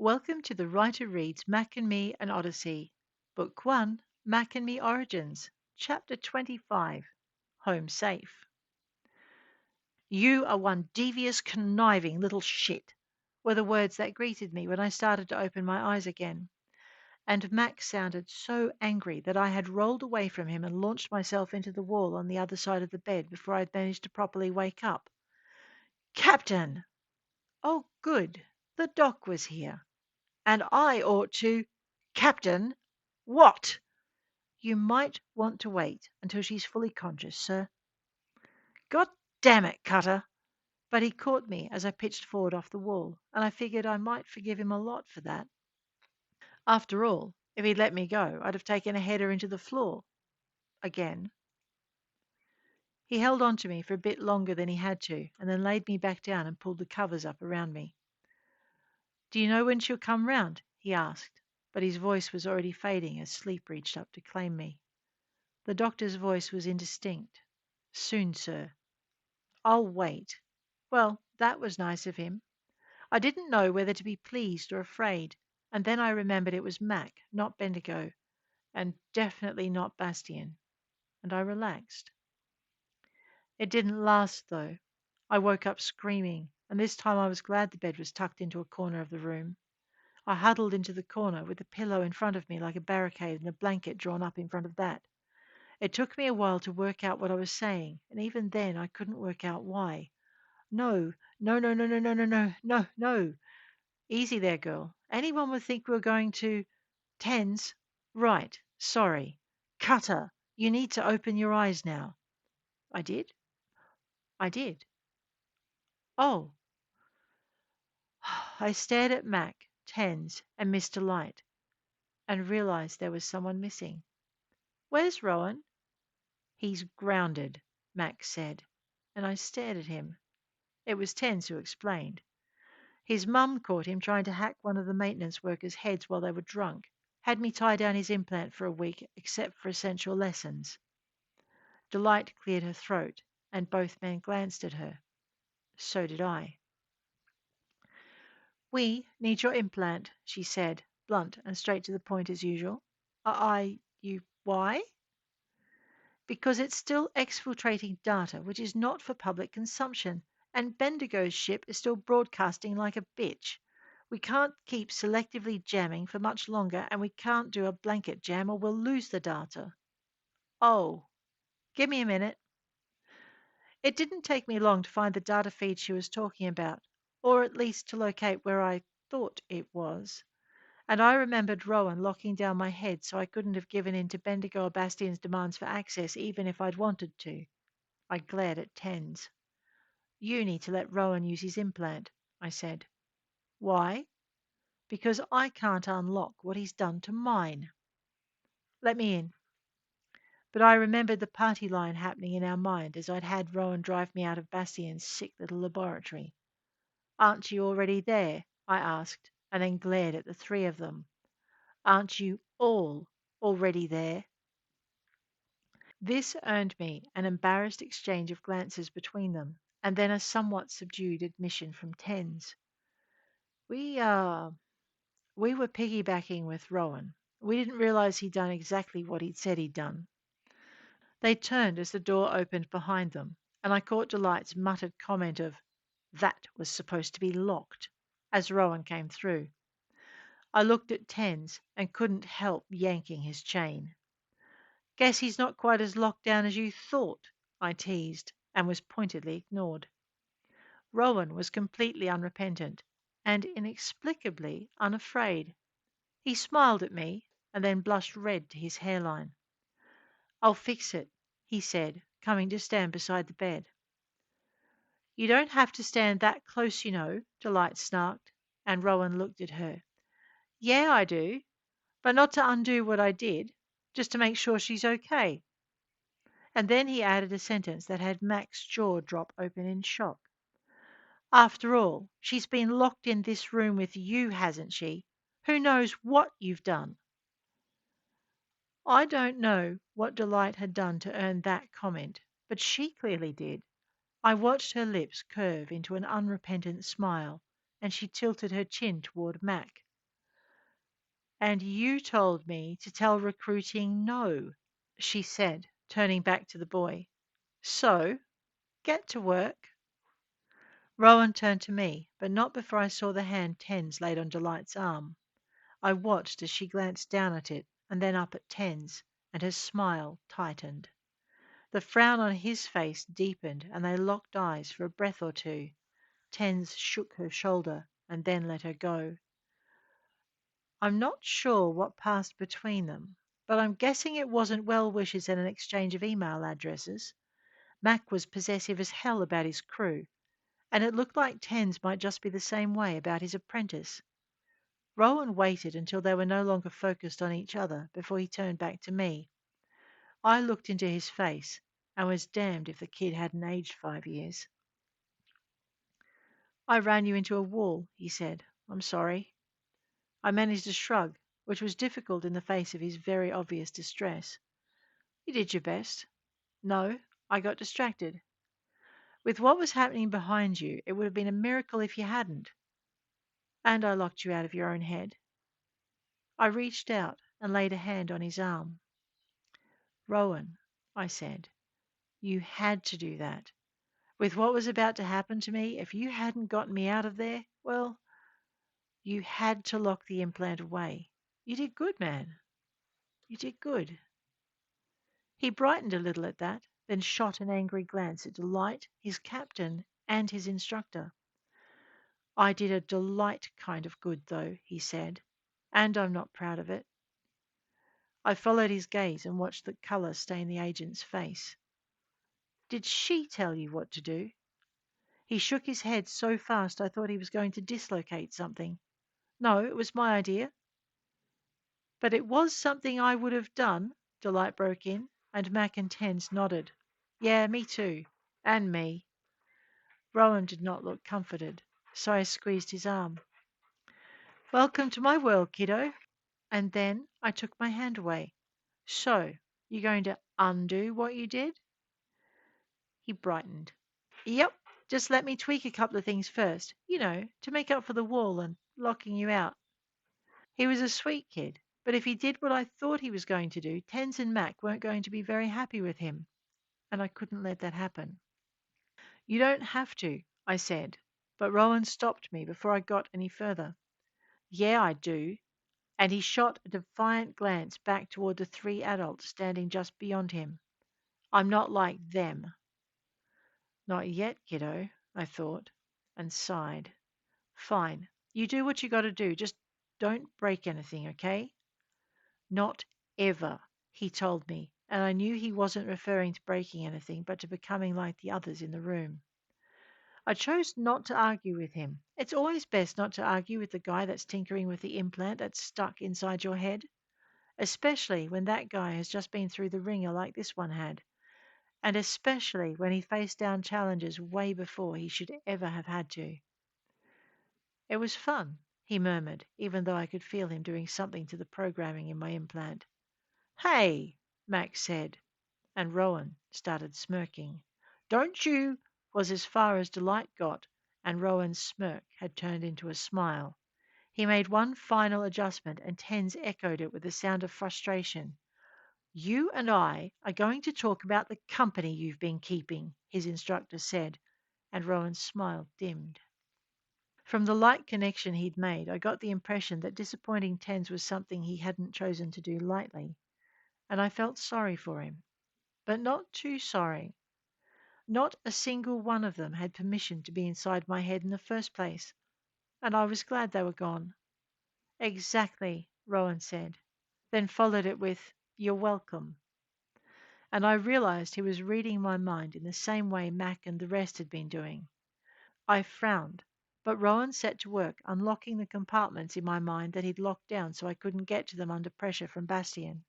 Welcome to the Writer Reads Mack and Me an Odyssey. Book 1, Mack and Me Origins, Chapter 25, Home Safe. You are one devious, conniving little shit, were the words that greeted me when I started to open my eyes again. And Mack sounded so angry that I had rolled away from him and launched myself into the wall on the other side of the bed before I had managed to properly wake up. Captain! Oh, good. The doc was here. And I ought to. Captain! What? You might want to wait until she's fully conscious, sir. God damn it, Cutter! But he caught me as I pitched forward off the wall, and I figured I might forgive him a lot for that. After all, if he'd let me go, I'd have taken a header into the floor. Again. He held on to me for a bit longer than he had to, and then laid me back down and pulled the covers up around me. Do you know when she'll come round? He asked, but his voice was already fading as sleep reached up to claim me. The doctor's voice was indistinct. Soon, sir. I'll wait. Well, that was nice of him. I didn't know whether to be pleased or afraid, and then I remembered it was Mack, not Bendigo, and definitely not Bastian, and I relaxed. It didn't last, though. I woke up screaming, and this time I was glad the bed was tucked into a corner of the room. I huddled into the corner with the pillow in front of me like a barricade and a blanket drawn up in front of that. It took me a while to work out what I was saying, and even then I couldn't work out why. No, no, no, no, no, no, no, no, no, no. Easy there, girl. Anyone would think we were going to. Tens. Right. Sorry. Cutter, you need to open your eyes now. I did? I did. Oh. I stared at Mac, Tens, and Mr. Light and realized there was someone missing. Where's Rowan? He's grounded, Mac said, and I stared at him. It was Tens who explained. His mum caught him trying to hack one of the maintenance workers' heads while they were drunk. Had me tie down his implant for a week, except for essential lessons. Delight cleared her throat, and both men glanced at her. So did I. We need your implant, she said, blunt and straight to the point as usual. Why? Because it's still exfiltrating data which is not for public consumption, and Bendigo's ship is still broadcasting like a bitch. We can't keep selectively jamming for much longer, and we can't do a blanket jam or we'll lose the data. Oh, give me a minute. It didn't take me long to find the data feed she was talking about, or at least to locate where I thought it was. And I remembered Rowan locking down my head so I couldn't have given in to Bendigo or Bastian's demands for access even if I'd wanted to. I glared at Tens. You need to let Rowan use his implant, I said. Why? Because I can't unlock what he's done to mine. Let me in. But I remembered the party line happening in our mind as I'd had Rowan drive me out of Bastian's sick little laboratory. Aren't you already there? I asked, and then glared at the three of them. Aren't you all already there? This earned me an embarrassed exchange of glances between them, and then a somewhat subdued admission from Tens. We, uh, we were piggybacking with Rowan. We didn't realize he'd done exactly what he'd said he'd done. They turned as the door opened behind them, and I caught Delight's muttered comment of, "That was supposed to be locked," as Rowan came through. I looked at Tens and couldn't help yanking his chain. Guess he's not quite as locked down as you thought, I teased, and was pointedly ignored. Rowan was completely unrepentant and inexplicably unafraid. He smiled at me and then blushed red to his hairline. I'll fix it, he said, coming to stand beside the bed. You don't have to stand that close, you know, Delight snarked, and Rowan looked at her. Yeah, I do, but not to undo what I did, just to make sure she's okay. And then he added a sentence that had Mac's jaw drop open in shock. After all, she's been locked in this room with you, hasn't she? Who knows what you've done? I don't know what Delight had done to earn that comment, but she clearly did. I watched her lips curve into an unrepentant smile, and she tilted her chin toward Mac. And you told me to tell recruiting no, she said, turning back to the boy. So, get to work. Rowan turned to me, but not before I saw the hand Tens laid on Delight's arm. I watched as she glanced down at it and then up at Tens, and her smile tightened. The frown on his face deepened, and they locked eyes for a breath or two. Tens shook her shoulder and then let her go. I'm not sure what passed between them, but I'm guessing it wasn't well wishes and an exchange of email addresses. Mack was possessive as hell about his crew, and it looked like Tens might just be the same way about his apprentice. Rowan waited until they were no longer focused on each other before he turned back to me. I looked into his face and was damned if the kid hadn't aged 5 years. I ran you into a wall, he said. I'm sorry. I managed a shrug, which was difficult in the face of his very obvious distress. You did your best. No, I got distracted. With what was happening behind you, it would have been a miracle if you hadn't. And I locked you out of your own head. I reached out and laid a hand on his arm. Rowan, I said, you had to do that. With what was about to happen to me, if you hadn't gotten me out of there, well, you had to lock the implant away. You did good, man. You did good. He brightened a little at that, then shot an angry glance at Delight, his captain, and his instructor. I did a Delight kind of good, though, he said, and I'm not proud of it. I followed his gaze and watched the colour stain the agent's face. Did she tell you what to do? He shook his head so fast I thought he was going to dislocate something. No, it was my idea. But it was something I would have done, Delight broke in, and Mack and Tens nodded. Yeah, me too. And me. Rowan did not look comforted, so I squeezed his arm. Welcome to my world, kiddo. And then I took my hand away. So, you're going to undo what you did? He brightened. Yep, just let me tweak a couple of things first, to make up for the wall and locking you out. He was a sweet kid, but if he did what I thought he was going to do, Tens and Mac weren't going to be very happy with him, and I couldn't let that happen. You don't have to, I said, but Rowan stopped me before I got any further. Yeah, I do. And he shot a defiant glance back toward the three adults standing just beyond him. I'm not like them. Not yet, kiddo, I thought, and sighed. Fine. You do what you got to do. Just don't break anything, okay? Not ever, he told me, and I knew he wasn't referring to breaking anything, but to becoming like the others in the room. I chose not to argue with him. It's always best not to argue with the guy that's tinkering with the implant that's stuck inside your head, especially when that guy has just been through the ringer like this one had, and especially when he faced down challenges way before he should ever have had to. It was fun, he murmured, even though I could feel him doing something to the programming in my implant. Hey, Max said, and Rowan started smirking. Don't you? Was as far as Delight got, and Rowan's smirk had turned into a smile. He made one final adjustment, and Tens echoed it with a sound of frustration. You and I are going to talk about the company you've been keeping, his instructor said, and Rowan's smile dimmed. From the light connection he'd made, I got the impression that disappointing Tens was something he hadn't chosen to do lightly, and I felt sorry for him. But not too sorry. Not a single one of them had permission to be inside my head in the first place, and I was glad they were gone. Exactly, Rowan said, then followed it with, You're welcome. And I realized he was reading my mind in the same way Mac and the rest had been doing. I frowned, but Rowan set to work unlocking the compartments in my mind that he'd locked down so I couldn't get to them under pressure from Bastian.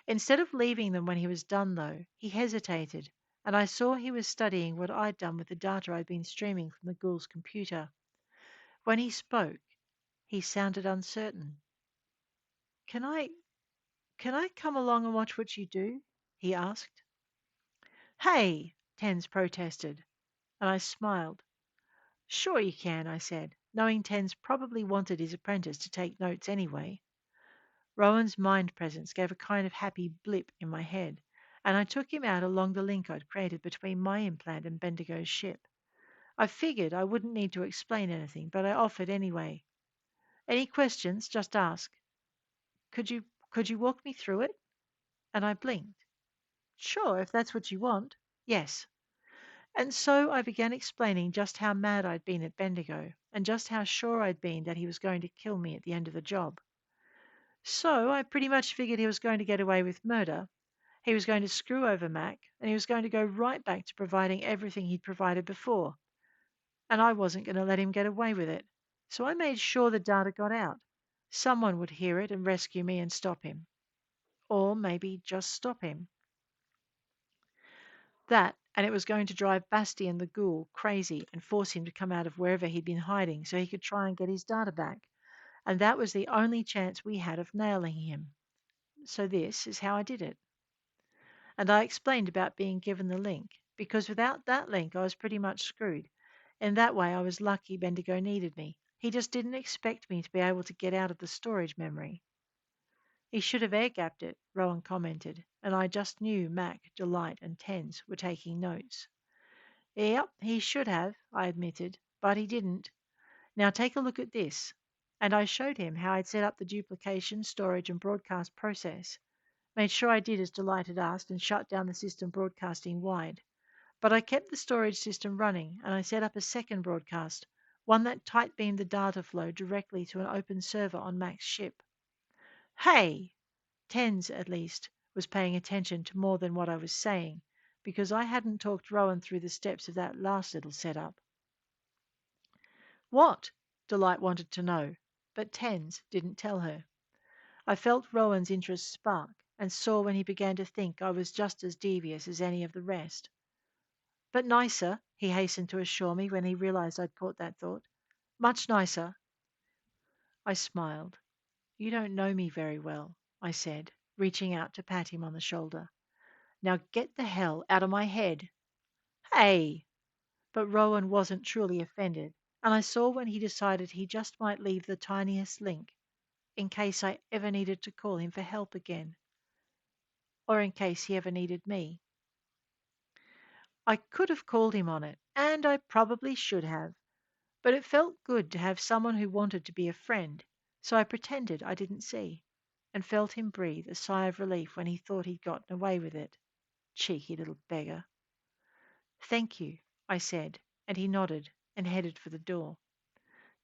Instead of leaving them when he was done, though, he hesitated, and I saw he was studying what I'd done with the data I'd been streaming from the ghoul's computer. When he spoke, he sounded uncertain. Can I can I come along and watch what you do? He asked. Hey, Tens protested, and I smiled. Sure you can, I said, knowing Tens probably wanted his apprentice to take notes anyway. Rowan's mind presence gave a kind of happy blip in my head, and I took him out along the link I'd created between my implant and Bendigo's ship. I figured I wouldn't need to explain anything, but I offered anyway. Any questions? Just ask. Could you could you walk me through it? And I blinked. Sure, if that's what you want. Yes. And so I began explaining just how mad I'd been at Bendigo, and just how sure I'd been that he was going to kill me at the end of the job. So I pretty much figured he was going to get away with murder. He was going to screw over Mac, and he was going to go right back to providing everything he'd provided before. And I wasn't going to let him get away with it. So I made sure the data got out. Someone would hear it and rescue me and stop him. Or maybe just stop him. That, and it was going to drive Bastien the ghoul crazy and force him to come out of wherever he'd been hiding so he could try and get his data back. And that was the only chance we had of nailing him. So this is how I did it. And I explained about being given the link, because without that link I was pretty much screwed. In that way I was lucky Bendigo needed me. He just didn't expect me to be able to get out of the storage memory. He should have air gapped it, Rowan commented, and I just knew Mac, Delight, and Tens were taking notes. Yep, he should have, I admitted, but he didn't. Now take a look at this. And I showed him how I'd set up the duplication, storage, and broadcast process. Made sure I did as Delight had asked and shut down the system broadcasting wide. But I kept the storage system running and I set up a second broadcast, one that tight beamed the data flow directly to an open server on Mac's ship. Hey! Tens, at least, was paying attention to more than what I was saying, because I hadn't talked Rowan through the steps of that last little setup. What? Delight wanted to know, but Tens didn't tell her. I felt Rowan's interest spark, and saw when he began to think I was just as devious as any of the rest. But nicer, he hastened to assure me when he realized I'd caught that thought. Much nicer. I smiled. You don't know me very well, I said, reaching out to pat him on the shoulder. Now get the hell out of my head. Hey! But Rowan wasn't truly offended, and I saw when he decided he just might leave the tiniest link, in case I ever needed to call him for help again, or in case he ever needed me. I could have called him on it, and I probably should have, but it felt good to have someone who wanted to be a friend, so I pretended I didn't see, and felt him breathe a sigh of relief when he thought he'd gotten away with it. Cheeky little beggar. Thank you, I said, and he nodded and headed for the door.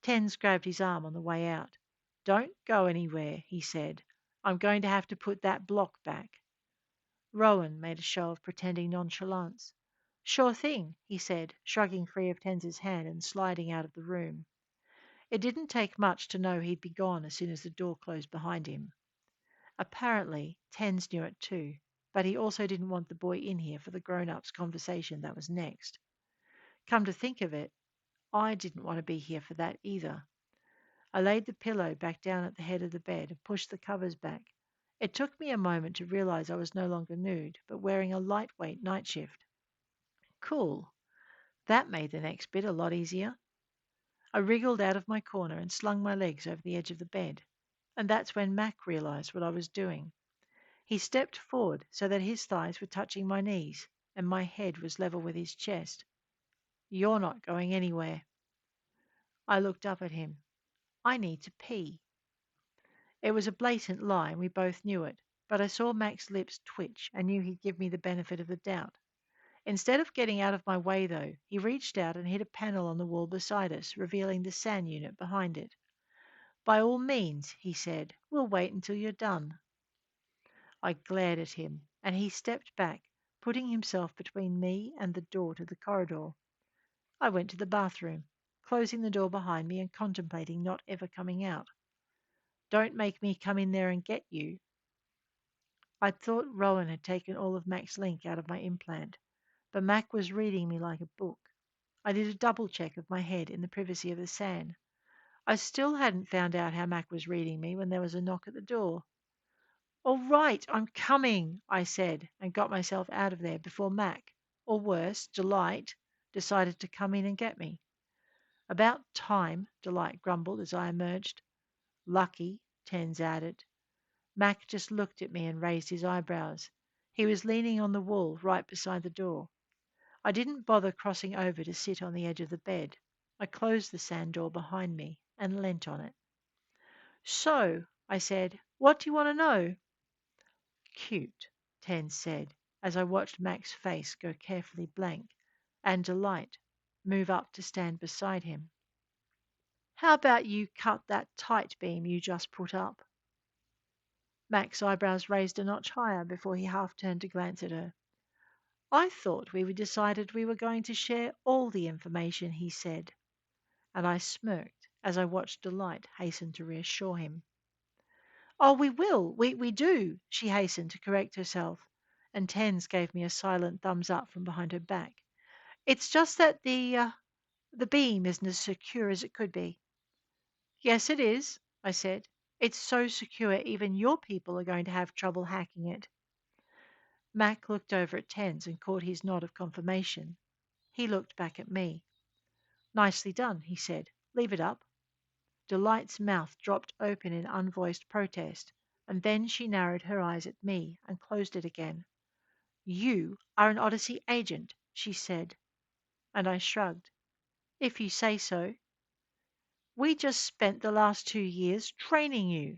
Tens grabbed his arm on the way out. Don't go anywhere, he said. I'm going to have to put that block back. Rowan made a show of pretending nonchalance. Sure thing, he said, shrugging free of Tens's hand and sliding out of the room. It didn't take much to know he'd be gone as soon as the door closed behind him. Apparently, Tens knew it too, but he also didn't want the boy in here for the grown-ups' conversation that was next. Come to think of it, I didn't want to be here for that either. I laid the pillow back down at the head of the bed and pushed the covers back. It took me a moment to realize I was no longer nude, but wearing a lightweight night shift. Cool. That made the next bit a lot easier. I wriggled out of my corner and slung my legs over the edge of the bed. And that's when Mac realized what I was doing. He stepped forward so that his thighs were touching my knees and my head was level with his chest. You're not going anywhere. I looked up at him. I need to pee. It was a blatant lie and we both knew it, but I saw Mac's lips twitch and knew he'd give me the benefit of the doubt. Instead of getting out of my way, though, he reached out and hit a panel on the wall beside us, revealing the SAN unit behind it. By all means, he said, we'll wait until you're done. I glared at him, and he stepped back, putting himself between me and the door to the corridor. I went to the bathroom, closing the door behind me and contemplating not ever coming out. Don't make me come in there and get you. I'd thought Rowan had taken all of Mac's link out of my implant, but Mac was reading me like a book. I did a double check of my head in the privacy of the SAN. I still hadn't found out how Mac was reading me when there was a knock at the door. All right, I'm coming, I said, and got myself out of there before Mac, or worse, Delight, decided to come in and get me. About time, Delight grumbled as I emerged. Lucky, Tens added. Mack just looked at me and raised his eyebrows. He was leaning on the wall right beside the door. I didn't bother crossing over to sit on the edge of the bed. I closed the sand door behind me and leant on it. So, I said, what do you want to know? Cute, Ten said, as I watched Mac's face go carefully blank, and Delight move up to stand beside him. How about you cut that tight beam you just put up? Mac's eyebrows raised a notch higher before he half turned to glance at her. I thought we decided we were going to share all the information, he said, and I smirked as I watched Delight hasten to reassure him. Oh, we will. We do, she hastened to correct herself, and Tens gave me a silent thumbs up from behind her back. It's just that the beam isn't as secure as it could be. Yes, it is, I said. It's so secure even your people are going to have trouble hacking it. Mac looked over at Tens and caught his nod of confirmation. He looked back at me. Nicely done, he said. Leave it up. Delight's mouth dropped open in unvoiced protest, and then she narrowed her eyes at me and closed it again. You are an Odyssey agent, she said, and I shrugged. If you say so. We just spent the last 2 years training you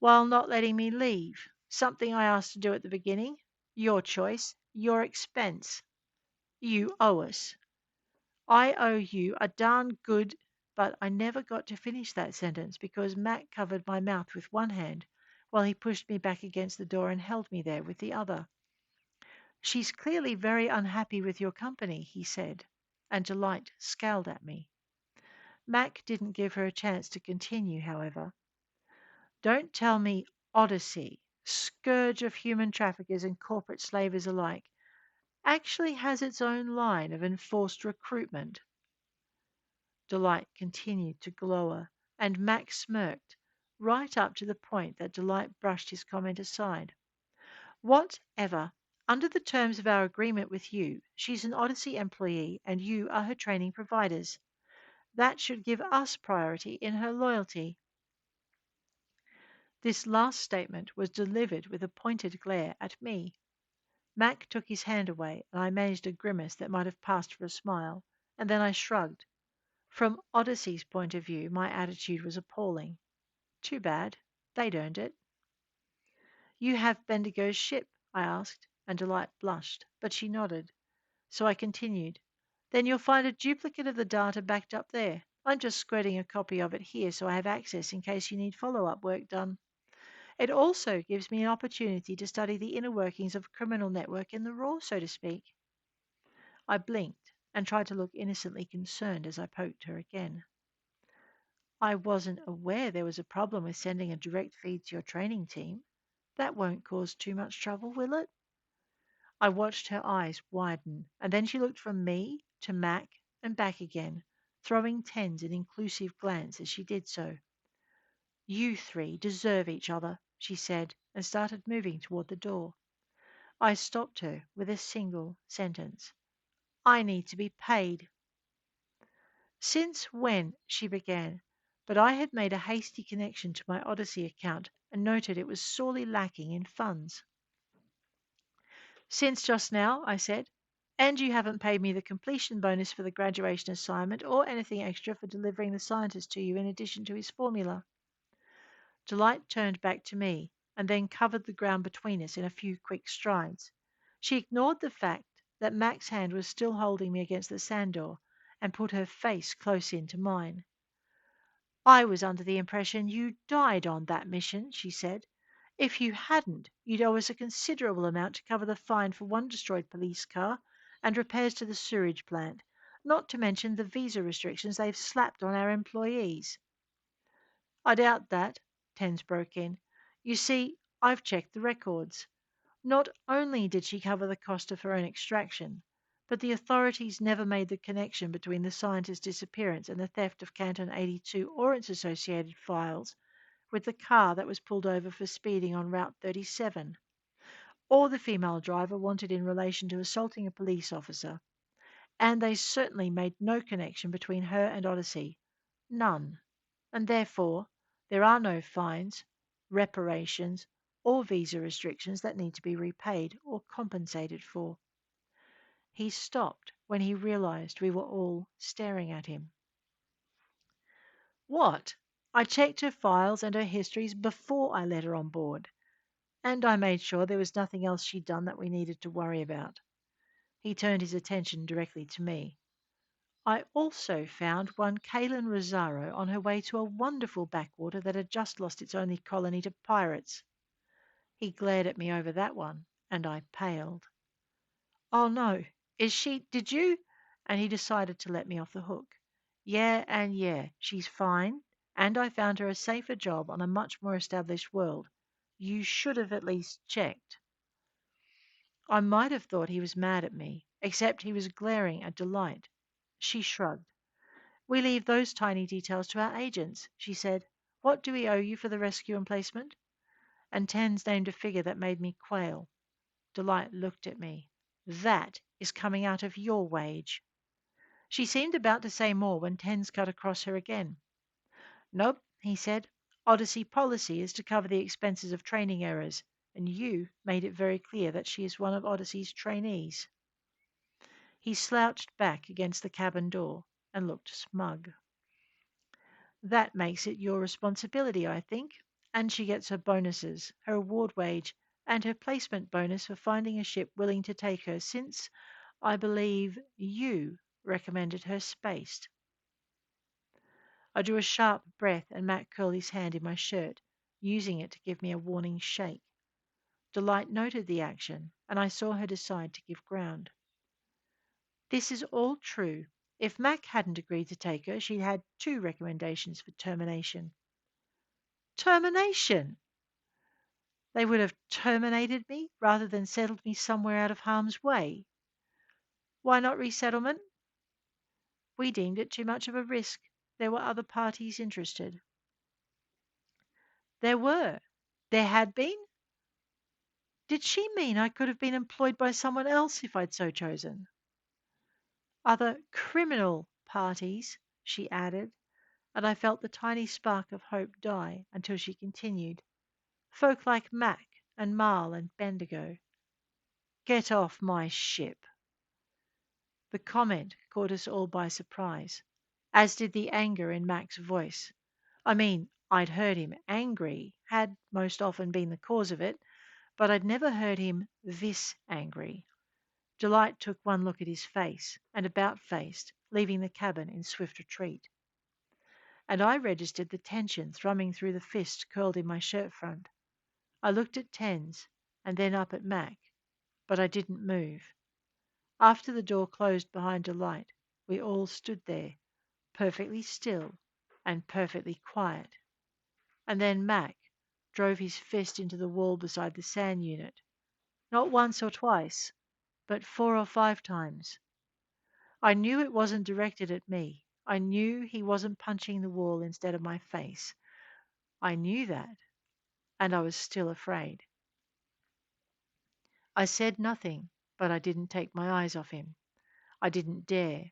while not letting me leave. Something I asked to do at the beginning. Your choice, your expense. You owe us. I owe you a darn good. But I never got to finish that sentence because Mac covered my mouth with one hand while he pushed me back against the door and held me there with the other. She's clearly very unhappy with your company, he said, and Delight scowled at me. Mac didn't give her a chance to continue, however. Don't tell me Odyssey, scourge of human traffickers and corporate slavers alike, actually has its own line of enforced recruitment. Delight continued to glower, and Mac smirked, right up to the point that Delight brushed his comment aside. Whatever. Under the terms of our agreement with you, she's an Odyssey employee and you are her training providers. That should give us priority in her loyalty. This last statement was delivered with a pointed glare at me. Mac took his hand away, and I managed a grimace that might have passed for a smile, and then I shrugged. From Odyssey's point of view, my attitude was appalling. Too bad. They'd earned it. You have Bendigo's ship? I asked, and Delight blushed, but she nodded. So I continued. Then you'll find a duplicate of the data backed up there. I'm just squirting a copy of it here so I have access in case you need follow-up work done. It also gives me an opportunity to study the inner workings of a criminal network in the raw, so to speak. I blinked and tried to look innocently concerned as I poked her again. I wasn't aware there was a problem with sending a direct feed to your training team. That won't cause too much trouble, will it? I watched her eyes widen, and then she looked from me to Mac and back again, throwing Tens an inclusive glance as she did so. You three deserve each other, she said, and started moving toward the door. I stopped her with a single sentence. I need to be paid. Since when? She began, but I had made a hasty connection to my Odyssey account and noted it was sorely lacking in funds. Since just now, I said, and you haven't paid me the completion bonus for the graduation assignment or anything extra for delivering the scientist to you in addition to his formula. Delight turned back to me and then covered the ground between us in a few quick strides. She ignored the fact that Mac's hand was still holding me against the sand door and put her face close into mine. I was under the impression you died on that mission, she said. If you hadn't, you'd owe us a considerable amount to cover the fine for one destroyed police car and repairs to the sewage plant, not to mention the visa restrictions they've slapped on our employees. I doubt that, Tens broke in. You see, I've checked the records. Not only did she cover the cost of her own extraction, but the authorities never made the connection between the scientist's disappearance and the theft of Canton 82 or its associated files with the car that was pulled over for speeding on Route 37, or the female driver wanted in relation to assaulting a police officer. And they certainly made no connection between her and Odyssey. None. And therefore, there are no fines, reparations, or visa restrictions that need to be repaid or compensated for. He stopped when he realized we were all staring at him. What? I checked her files and her histories before I let her on board, and I made sure there was nothing else she'd done that we needed to worry about. He turned his attention directly to me. I also found one Kaylin Rosario on her way to a wonderful backwater that had just lost its only colony to pirates. He glared at me over that one, and I paled. Oh no, is she? Did you? And he decided to let me off the hook. Yeah, and yeah, she's fine, and I found her a safer job on a much more established world. You should have at least checked. I might have thought he was mad at me, except he was glaring at Delight. She shrugged. We leave those tiny details to our agents, she said. What do we owe you for the rescue and placement? And Tens named a figure that made me quail. Delight looked at me. That is coming out of your wage. She seemed about to say more when Tens cut across her again. Nope, he said. Odyssey policy is to cover the expenses of training errors, and you made it very clear that she is one of Odyssey's trainees. He slouched back against the cabin door and looked smug. That makes it your responsibility, I think. And she gets her bonuses, her award wage, and her placement bonus for finding a ship willing to take her since, I believe, you recommended her spaced. I drew a sharp breath and Matt curled his hand in my shirt, using it to give me a warning shake. Delight noted the action, and I saw her decide to give ground. This is all true. If Mack hadn't agreed to take her, she'd had two recommendations for termination. Termination! They would have terminated me rather than settled me somewhere out of harm's way. Why not resettlement? We deemed it too much of a risk. There were other parties interested. There were. There had been? Did she mean I could have been employed by someone else if I'd so chosen? Other criminal parties, she added, and I felt the tiny spark of hope die until she continued. Folk like Mack and Marl and Bendigo. Get off my ship. The comment caught us all by surprise, as did the anger in Mac's voice. I mean, I'd heard him angry, had most often been the cause of it, but I'd never heard him this angry. Delight took one look at his face and about faced, leaving the cabin in swift retreat. And I registered the tension thrumming through the fist curled in my shirt front. I looked at Tens and then up at Mac, but I didn't move. After the door closed behind Delight, we all stood there, perfectly still and perfectly quiet. And then Mac drove his fist into the wall beside the sand unit, not once or twice, but 4 or 5 times. I knew it wasn't directed at me. I knew he wasn't punching the wall instead of my face. I knew that, and I was still afraid. I said nothing, but I didn't take my eyes off him. I didn't dare.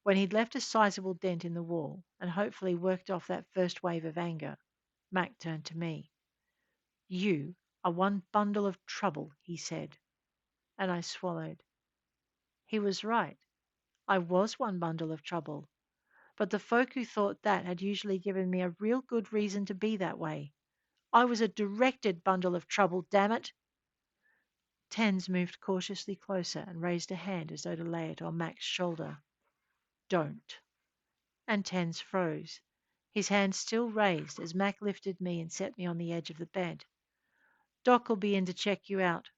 When he'd left a sizable dent in the wall and hopefully worked off that first wave of anger, Mac turned to me. You are one bundle of trouble, he said, and I swallowed. He was right. I was one bundle of trouble, but the folk who thought that had usually given me a real good reason to be that way. I was a directed bundle of trouble, damn it! Tens moved cautiously closer and raised a hand as though to lay it on Mac's shoulder. Don't. And Tens froze, his hand still raised as Mac lifted me and set me on the edge of the bed. Doc'll be in to check you out.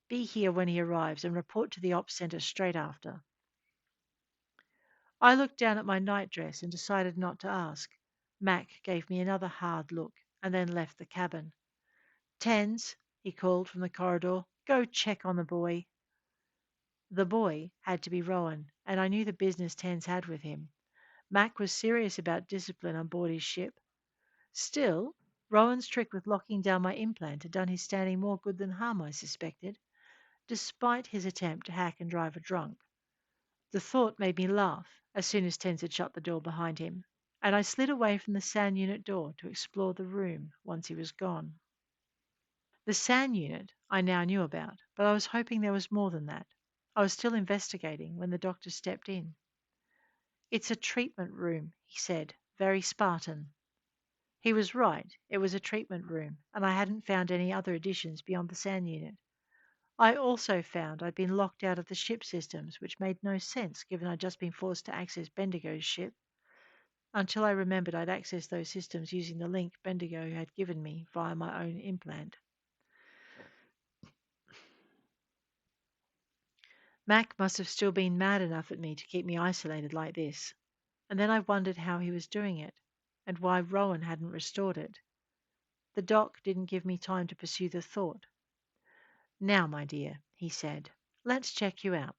Be here when he arrives and report to the ops center straight after. I looked down at my nightdress and decided not to ask. Mac gave me another hard look and then left the cabin. Tens, he called from the corridor, go check on the boy. The boy had to be Rowan, and I knew the business Tens had with him. Mac was serious about discipline on board his ship. Still, Rowan's trick with locking down my implant had done his standing more good than harm, I suspected, despite his attempt to hack and drive a drunk. The thought made me laugh as soon as Tens had shut the door behind him, and I slid away from the sand unit door to explore the room once he was gone. The SAN unit I now knew about, but I was hoping there was more than that. I was still investigating when the doctor stepped in. "It's a treatment room," he said, very Spartan. He was right, it was a treatment room, and I hadn't found any other additions beyond the SAN unit. I also found I'd been locked out of the ship systems, which made no sense given I'd just been forced to access Bendigo's ship, until I remembered I'd accessed those systems using the link Bendigo had given me via my own implant. Mack must have still been mad enough at me to keep me isolated like this. And then I wondered how he was doing it, and why Rowan hadn't restored it. The doc didn't give me time to pursue the thought. "Now, my dear," he said, "let's check you out.